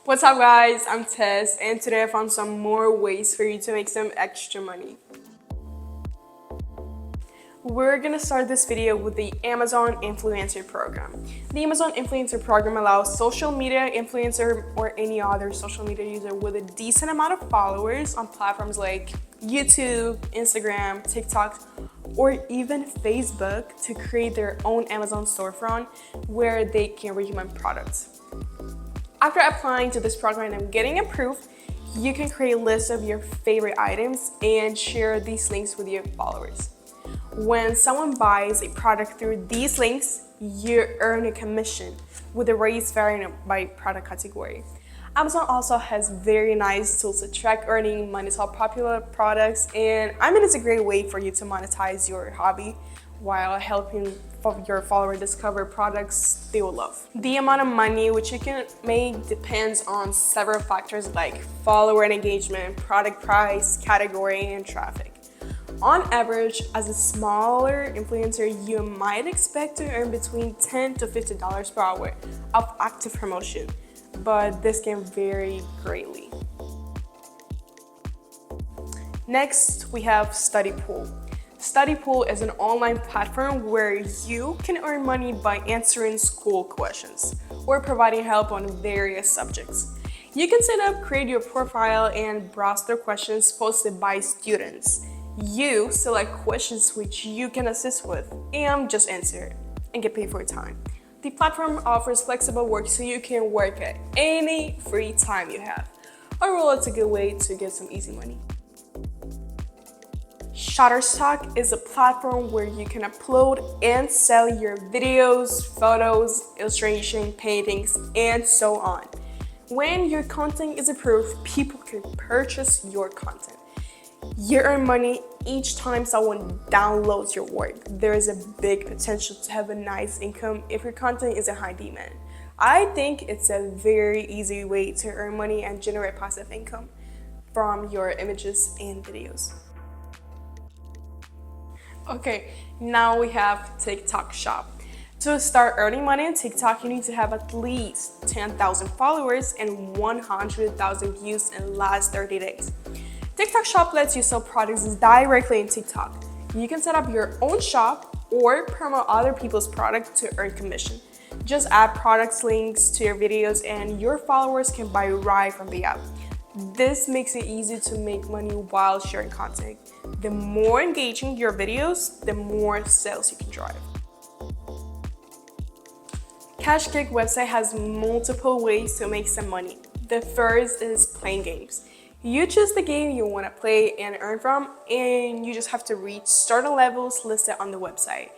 What's up guys, I'm Tess and today I found some more ways for you to make some extra money. We're gonna start this video with the Amazon Influencer Program. The Amazon Influencer Program allows social media influencer or any other social media user with a decent amount of followers on platforms like YouTube, Instagram, TikTok, or even Facebook to create their own Amazon storefront where they can recommend products. After applying to this program and getting approved, you can create a list of your favorite items and share these links with your followers. When someone buys a product through these links, you earn a commission with the rates varying by product category. Amazon also has very nice tools to track earning, monitor popular products, and I mean it's a great way for you to monetize your hobby while helping your followers discover products they will love. The amount of money which you can make depends on several factors like follower engagement, product price, category, and traffic. On average, as a smaller influencer, you might expect to earn between $10 to $50 per hour of active promotion, but this can vary greatly. Next, we have StudyPool. StudyPool is an online platform where you can earn money by answering school questions or providing help on various subjects. You can set up, create your profile, and browse the questions posted by students. You select questions which you can assist with and just answer it and get paid for your time. The platform offers flexible work so you can work at any free time you have. Overall, it's a good way to get some easy money. Shutterstock is a platform where you can upload and sell your videos, photos, illustration, paintings, and so on. When your content is approved, people can purchase your content. You earn money each time someone downloads your work. There is a big potential to have a nice income if your content is in high demand. I think it's a very easy way to earn money and generate passive income from your images and videos. Okay, now we have TikTok Shop. To start earning money on TikTok, you need to have at least 10,000 followers and 100,000 views in the last 30 days. TikTok Shop lets you sell products directly in TikTok. You can set up your own shop or promote other people's products to earn commission. Just add products links to your videos and your followers can buy right from the app. This makes it easy to make money while sharing content. The more engaging your videos, the more sales you can drive. CashKick website has multiple ways to make some money. The first is playing games. You choose the game you want to play and earn from, and you just have to reach certain levels listed on the website,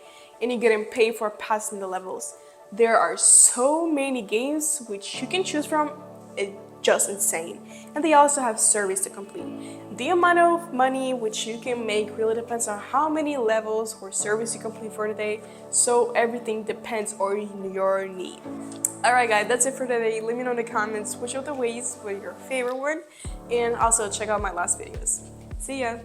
and you're getting paid for passing the levels. There are so many games which you can choose from, it's just insane. And they also have surveys to complete. The amount of money which you can make really depends on how many levels or surveys you complete for the day, so everything depends on your need. Alright guys, that's it for today. Let me know in the comments which of the ways were your favorite one, and also check out my last videos. See ya!